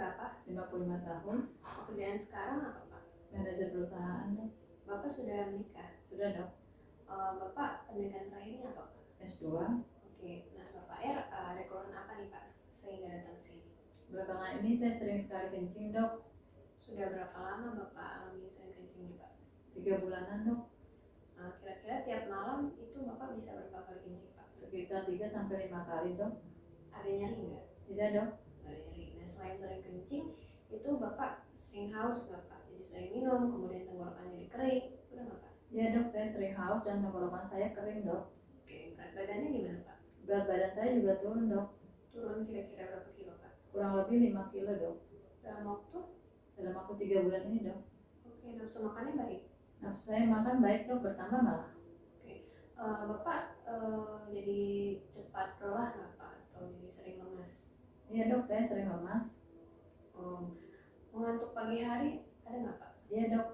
berapa? 55 tahun. Pekerjaan sekarang apa Pak? Manajer perusahaan, Dok. Bapak sudah menikah? Sudah, Dok. Bapak pendidikan terakhirnya apa Pak? S2. Oke, nah Bapak ada keluhan apa nih Pak sehingga datang ke sini? Belakangan ini saya sering sekali kencing, Dok. Sudah berapa lama Bapak alami sering kencing nih Pak? 3 bulanan, Dok. Kira-kira tiap malam itu Bapak bisa berapa kali kencing Pak? Sekitar 3-5 kali, Dok. Ada nyeri nggak? Tidak, Dok. Nggak ada nyeri. Nah selain sering kencing, itu Bapak sering haus nggak Pak? Jadi sering minum, kemudian tenggorokan jadi kering, udah nggak Pak? Ya, Dok, saya sering haus dan tenggorokan saya kering, Dok. Oke, berat badannya gimana Pak? Berat badan saya juga turun, Dok. Turun kira-kira berapa kilo Pak? Kurang lebih 5 kilo, Dok. Dalam waktu? Dalam waktu 3 bulan ini, Dok. Oke, nafsu makannya baik? Nafsu saya makan baik, Dok, bertambah malah. Bapak jadi cepat lelah nggak Pak? Atau jadi sering lemas? Iya, Dok, saya sering lemas. Mengantuk pagi hari ada nggak Pak? Iya, Dok.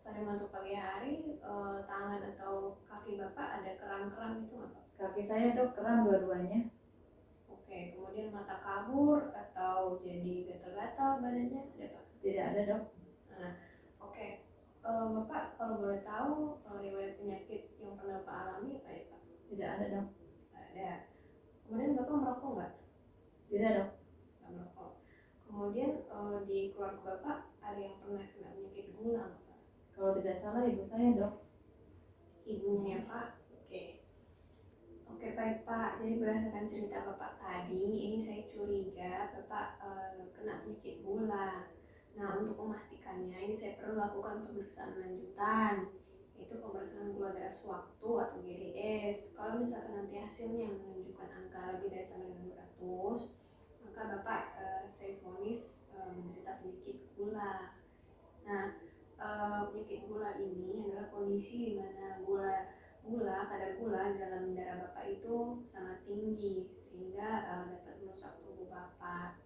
Selain mengantuk pagi hari, tangan atau kaki Bapak ada keram-keram itu nggak Pak? Kaki saya, Dok, kram dua-duanya. Oke, kemudian mata kabur atau jadi gatal-gatal badannya ada Pak? Tidak ada, Dok. Oke. Bapak kalau boleh tahu riwayat penyakit yang pernah Bapak alami apa ya Pak? Tidak ada, Dok. Ada. Kemudian Bapak merokok nggak? Tidak, Dok. Nggak merokok. Kemudian di keluarga Bapak ada yang pernah kena penyakit gula nggak Pak? Kalau tidak salah ibu saya, Dok. Ibunya ya Pak? Oke baik Pak, jadi berdasarkan cerita Bapak tadi, ini saya curiga Bapak kena penyakit gula. Nah untuk memastikannya ini saya perlu lakukan pemeriksaan lanjutan, yaitu pemeriksaan gula darah sewaktu atau GDS. Kalau misalkan nanti hasilnya menunjukkan angka lebih dari sama dengan 200, maka Bapak saya vonis menderita penyakit gula. Nah penyakit gula ini adalah kondisi di mana kadar gula dalam darah Bapak itu sangat tinggi sehingga dapat merusak tubuh Bapak.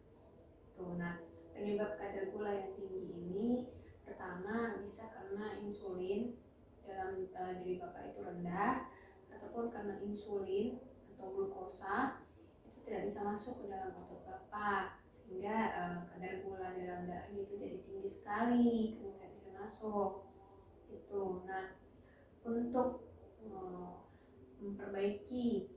Nah, penyebab kadar gula yang tinggi ini pertama bisa karena insulin dalam diri Bapak itu rendah, ataupun karena insulin atau glukosa itu tidak bisa masuk ke dalam otot Bapak sehingga kadar gula dalam darahnya itu jadi tinggi sekali karena tidak bisa masuk itu. Nah untuk memperbaiki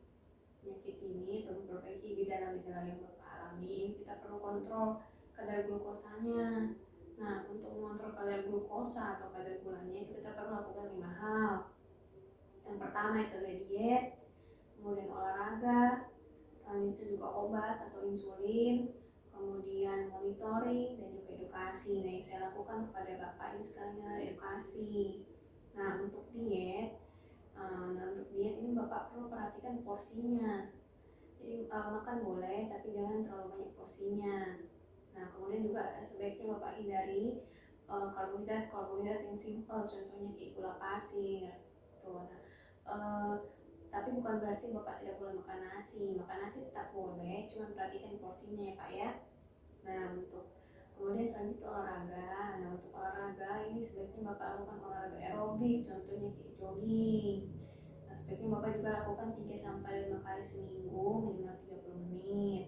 penyakit ini atau memperbaiki gejala-gejala yang Bapak alami, kita perlu kontrol kadar glukosanya. Nah, untuk mengontrol kadar glukosa atau kadar gulanya itu kita perlu lakukan 5 hal. Yang pertama itu adalah diet, kemudian olahraga, selanjutnya juga obat atau insulin, kemudian monitoring dan juga edukasi. Nah, yang saya lakukan kepada Bapak ini sekarang adalah edukasi. Nah, untuk diet ini Bapak perlu perhatikan porsinya. Jadi makan boleh, tapi jangan terlalu banyak porsinya. Nah, kemudian juga sebaiknya Bapak hindari karbohidrat yang simpel, contohnya kayak gula pasir. Tuh. Nah, tapi bukan berarti Bapak tidak boleh makan nasi. Makan nasi tetap boleh, cuma perhatikan porsinya ya Pak ya. Nah, kemudian selanjutnya olahraga. Nah, untuk olahraga ini sebaiknya Bapak lakukan olahraga aerobik, contohnya kayak jogging. Nah, sebaiknya Bapak juga lakukan 3-5 kali seminggu, minimal 30 menit.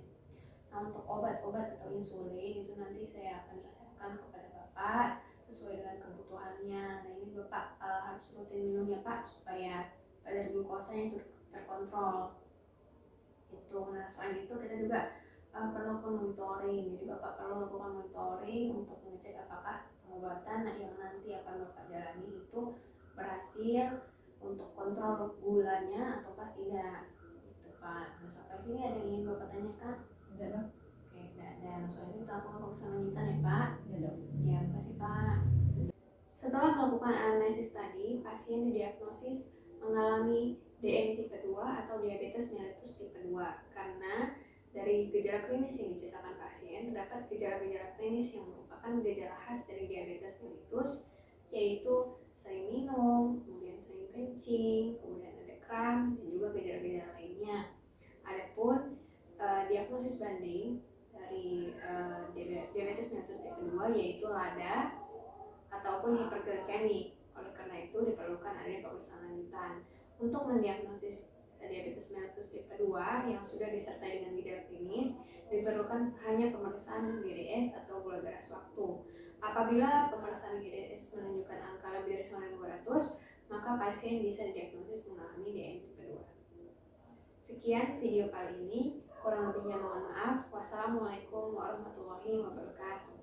Nah, untuk obat-obat atau insulin itu nanti saya akan resepkan kepada Bapak sesuai dengan kebutuhannya. Nah, ini Bapak harus rutin minum ya Pak, supaya kadar glukosanya itu terkontrol. Nah, selain itu kita juga perlu lakukan monitoring. Jadi Bapak perlu lakukan monitoring untuk mengecek apakah pengobatan yang nanti akan Bapak jalani itu berhasil untuk kontrol gulanya ataukah tidak, gitu Pak. Nah, sampai sini ada yang ingin Bapak tanyakan? Tidak, Dok. Oke, tidak ada. Soalnya kita lakukan pemeriksaan lanjutan ya Pak. Ya, Dok. Ya, makasih Pak. Setelah melakukan analisis tadi, pasien didiagnosis mengalami DM tipe 2 atau diabetes mellitus tipe 2 karena dari gejala klinis yang diceritakan pasien terdapat gejala-gejala klinis yang merupakan gejala khas dari diabetes mellitus, yaitu sering minum, kemudian sering kencing, kemudian ada kram, dan juga gejala-gejala lainnya. Adapun diagnosis banding dari diabetes mellitus tipe 2 yaitu LADA ataupun hiperglikemik. Oleh karena itu diperlukan adanya pemeriksaan lanjutan. Untuk mendiagnosis diabetes mellitus tipe 2 yang sudah disertai dengan gejala klinis, Diperlukan hanya pemeriksaan GDS atau gula darah sewaktu. Apabila pemeriksaan GDS menunjukkan angka lebih dari 9.200, maka pasien bisa didiagnosis mengalami DM tipe 2. Sekian video kali ini, kurang lebihnya mohon maaf. Wassalamualaikum warahmatullahi wabarakatuh.